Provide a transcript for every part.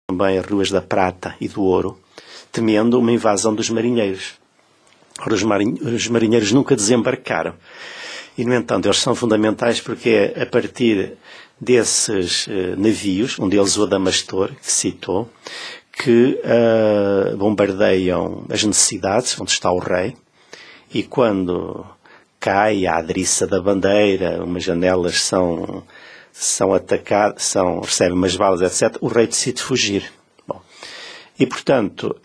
também as ruas da Prata e do Ouro, temendo uma invasão dos marinheiros. Ora, os marinheiros nunca desembarcaram. E, no entanto, eles são fundamentais porque é a partir desses navios, um deles o Adamastor, que citou, que bombardeiam as necessidades, onde está o rei, e quando cai a adriça da bandeira, umas janelas são atacadas, recebem umas balas, etc., o rei decide fugir. Bom, e, portanto,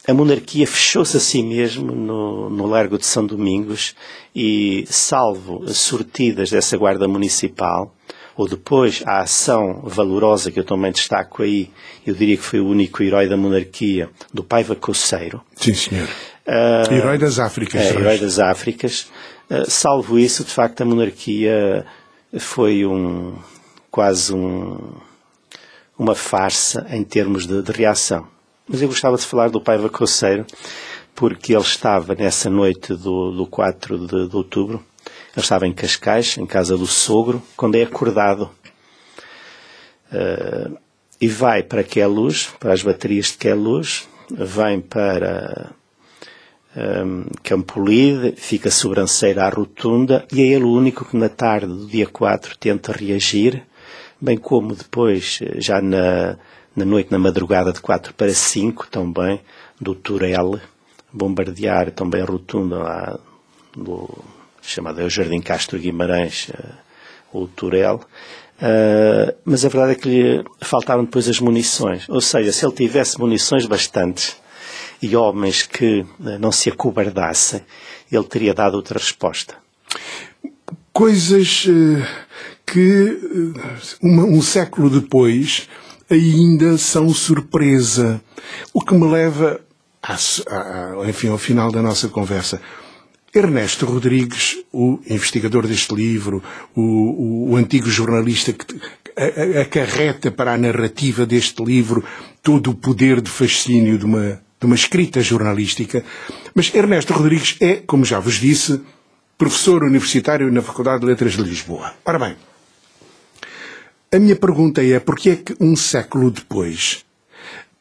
a monarquia fechou-se a si mesmo no Largo de São Domingos e, salvo as sortidas dessa guarda municipal, ou depois a ação valorosa que eu também destaco aí, eu diria que foi o único herói da monarquia, do Paiva Coceiro. Sim, senhor. Herói das Áfricas. Herói das Áfricas. Salvo isso, de facto, a monarquia foi quase uma farsa em termos de reação. Mas eu gostava de falar do Paiva Coceiro, porque ele estava nessa noite do 4 de outubro, ele estava em Cascais, em casa do sogro, quando é acordado. E vai para Queluz, para as baterias de Queluz, vem para Campolide, fica sobranceira à rotunda, e é ele o único que na tarde do dia 4 tenta reagir, bem como depois, já na noite, na madrugada de 4 para 5, também, do Turel, bombardear também a rotunda lá do chamado Jardim Castro Guimarães, o Turel. Mas a verdade é que lhe faltaram depois as munições. Ou seja, se ele tivesse munições bastantes e homens que não se acobardassem, ele teria dado outra resposta. Coisas que um século depois ainda são surpresa. O que me leva, enfim, ao final da nossa conversa. Ernesto Rodrigues, o investigador deste livro, o antigo jornalista que acarreta para a narrativa deste livro todo o poder de fascínio de uma escrita jornalística. Mas Ernesto Rodrigues é, como já vos disse, professor universitário na Faculdade de Letras de Lisboa. Ora bem, a minha pergunta é, porque é que um século depois,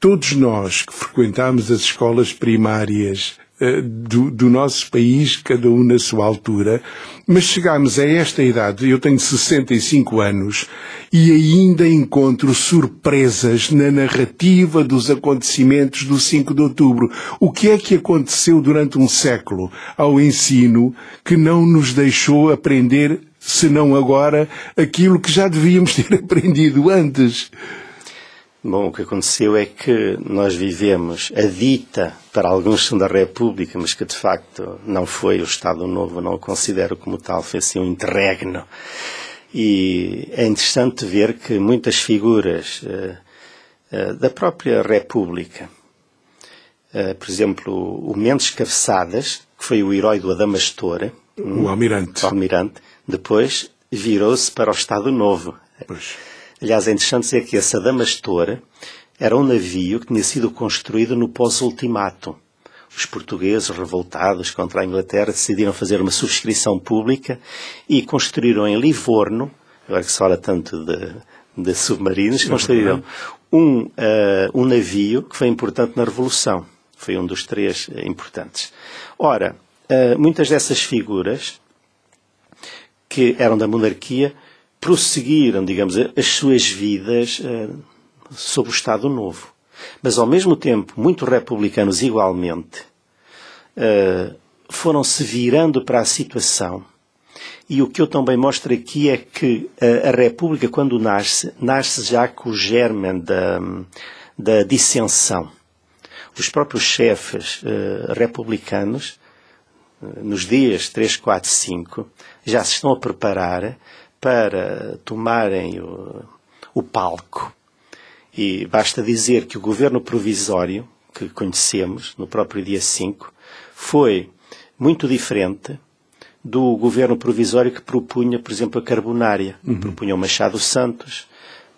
todos nós que frequentámos as escolas primárias do nosso país, cada um na sua altura, mas chegámos a esta idade, eu tenho 65 anos, e ainda encontro surpresas na narrativa dos acontecimentos do 5 de outubro. O que é que aconteceu durante um século ao ensino que não nos deixou aprender, senão agora, aquilo que já devíamos ter aprendido antes? Bom, o que aconteceu é que nós vivemos a dita, para alguns são da República, mas que de facto não foi o Estado Novo, não o considero como tal, foi assim um interregno. E é interessante ver que muitas figuras da própria República, por exemplo, o Mendes Cabeçadas, que foi o herói do Adamastor, o almirante, depois virou-se para o Estado Novo. Pois. Aliás, é interessante dizer que esse Adamastor era um navio que tinha sido construído no pós-ultimato. Os portugueses, revoltados contra a Inglaterra, decidiram fazer uma subscrição pública e construíram em Livorno, agora que se fala tanto de submarinos, construíram um navio que foi importante na Revolução. Foi um dos 3 importantes. Ora, muitas dessas figuras que eram da monarquia prosseguiram, digamos, as suas vidas sob o Estado Novo. Mas, ao mesmo tempo, muitos republicanos, igualmente, foram-se virando para a situação. E o que eu também mostro aqui é que a República, quando nasce já com o germe da dissensão. Os próprios chefes republicanos, nos dias 3, 4, 5, já se estão a preparar para tomarem o palco. E basta dizer que o governo provisório, que conhecemos, no próprio dia 5, foi muito diferente do governo provisório que propunha, por exemplo, a Carbonária. Propunha o Machado Santos,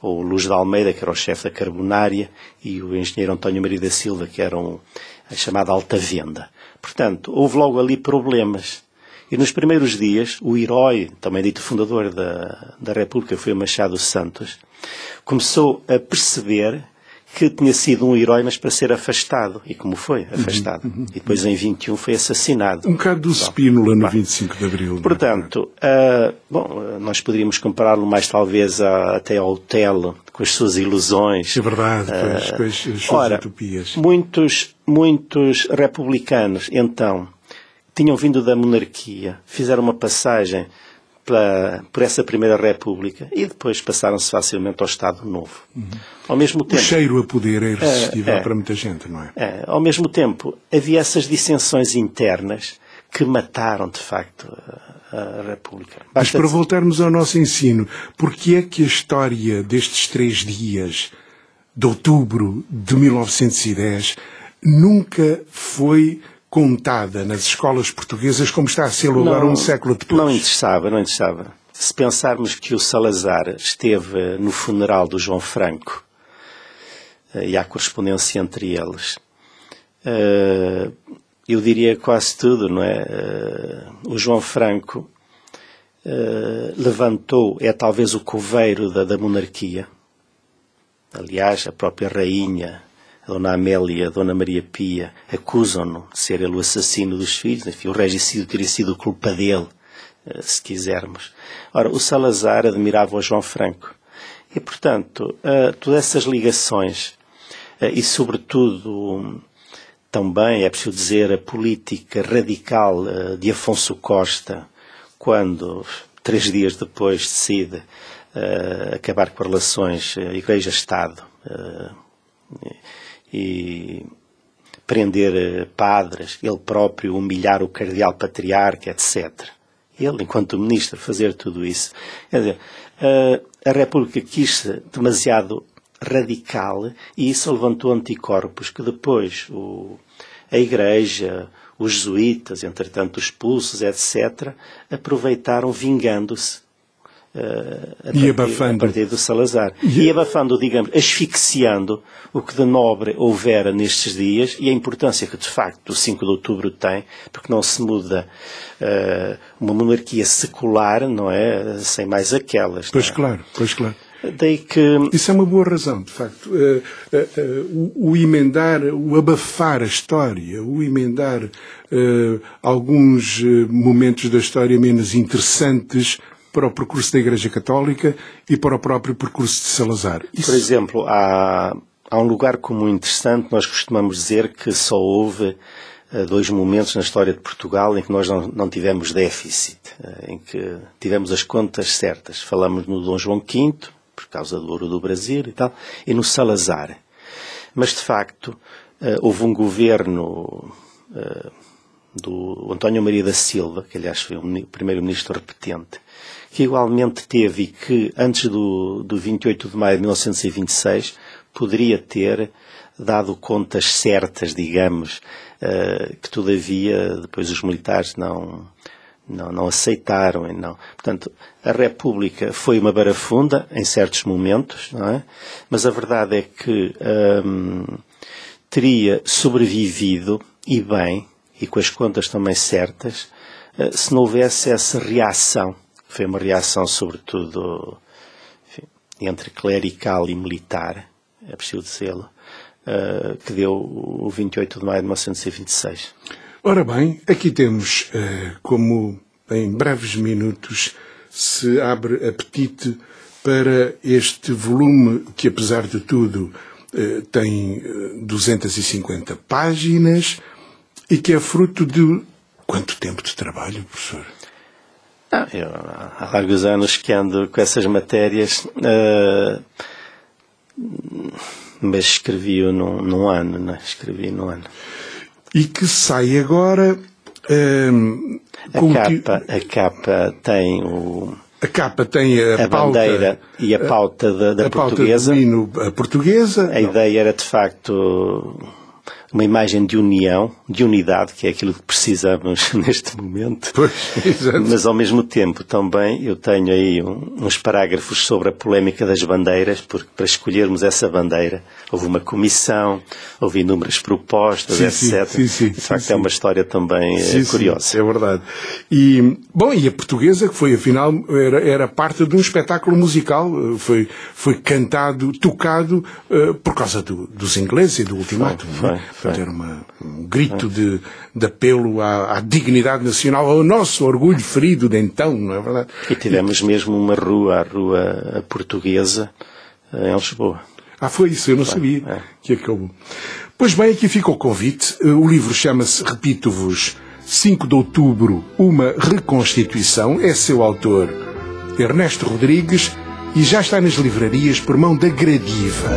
ou o Luz de Almeida, que era o chefe da Carbonária, e o engenheiro António Maria da Silva, que era a chamada Alta Venda. Portanto, houve logo ali problemas. E nos primeiros dias, o herói, também dito fundador da República, foi o Machado Santos, começou a perceber que tinha sido um herói, mas para ser afastado. E como foi afastado? E depois em 21 foi assassinado. Um bocado do Spínola no 25 de Abril. Portanto, nós poderíamos compará-lo mais talvez até ao Otelo, com as suas ilusões. É verdade, com as suas utopias. Muitos republicanos, então, tinham vindo da monarquia, fizeram uma passagem por essa Primeira República e depois passaram-se facilmente ao Estado Novo. Ao mesmo tempo, o cheiro a poder é irresistível para muita gente, não é? Ao mesmo tempo, havia essas dissensões internas que mataram, de facto, a República. Mas para voltarmos ao nosso ensino, porque é que a história destes 3 dias de outubro de 1910 nunca foi contada nas escolas portuguesas como está a ser agora um século depois? Não interessava. Se pensarmos que o Salazar esteve no funeral do João Franco, e há correspondência entre eles, eu diria quase tudo, não é? O João Franco levantou, é talvez o coveiro da monarquia. Aliás, a própria rainha, a Dona Amélia, a Dona Maria Pia, acusam-no de ser ele o assassino dos filhos. Enfim, o regicídio teria sido culpa dele, se quisermos. Ora, o Salazar admirava o João Franco. E, portanto, todas essas ligações, e sobretudo, também, é preciso dizer, a política radical de Afonso Costa, quando, 3 dias depois, decide acabar com as relações Igreja-Estado, e prender padres, ele próprio humilhar o cardeal patriarca, etc. Ele, enquanto ministro, fazer tudo isso. Quer dizer, a República quis ser demasiado radical e isso levantou anticorpos que depois a Igreja, os jesuítas, entretanto expulsos, etc., aproveitaram vingando-se a partir do Salazar. E abafando, digamos, asfixiando o que de nobre houvera nestes dias e a importância que, de facto, o 5 de outubro tem, porque não se muda uma monarquia secular, não é? Sem mais aquelas. Pois claro. Daí que... Isso é uma boa razão, de facto. O emendar, o abafar a história, o emendar alguns momentos da história menos interessantes para o percurso da Igreja Católica e para o próprio percurso de Salazar. Por exemplo, há um lugar comum interessante, nós costumamos dizer que só houve 2 momentos na história de Portugal em que nós não tivemos déficit, em que tivemos as contas certas. Falamos no Dom João V, por causa do ouro do Brasil e tal, e no Salazar. Mas, de facto, houve um governo do António Maria da Silva, que aliás foi o primeiro-ministro repetente, que igualmente teve e que antes do 28 de maio de 1926 poderia ter dado contas certas, digamos, que todavia depois os militares não aceitaram. Portanto, a República foi uma barafunda em certos momentos, não é? Mas a verdade é que teria sobrevivido, e bem, e com as contas também certas, se não houvesse essa reação. Foi uma reação, sobretudo, enfim, entre clerical e militar, é preciso dizê-lo, que deu o 28 de maio de 1926. Ora bem, aqui temos, como em breves minutos se abre apetite para este volume que, apesar de tudo, tem 250 páginas e que é fruto de quanto tempo de trabalho, professor? Eu, há largos anos que ando com essas matérias, mas escrevi-o num ano, não é? Escrevi num ano. E que sai agora... A capa tem A capa tem a pauta, bandeira e a pauta da portuguesa. A portuguesa. A ideia era, de facto, uma imagem de união, de unidade, que é aquilo que precisamos neste momento. Pois, exato. Mas ao mesmo tempo também eu tenho aí uns parágrafos sobre a polémica das bandeiras, porque para escolhermos essa bandeira houve uma comissão, houve inúmeras propostas, etc. Sim, de facto é uma história também curiosa. Sim, é verdade. E, bom, e a portuguesa, que foi afinal, era parte de um espetáculo musical, foi cantado, tocado por causa dos ingleses e do ultimato. Portanto, era um grito de apelo à dignidade nacional, ao nosso orgulho ferido de então, não é verdade? E tivemos mesmo uma rua, a Rua Portuguesa, em Lisboa. Foi isso, eu não sabia que acabou. Pois bem, aqui fica o convite. O livro chama-se, repito-vos, 5 de Outubro, uma reconstituição. É seu autor, Ernesto Rodrigues, e já está nas livrarias por mão da Gradiva.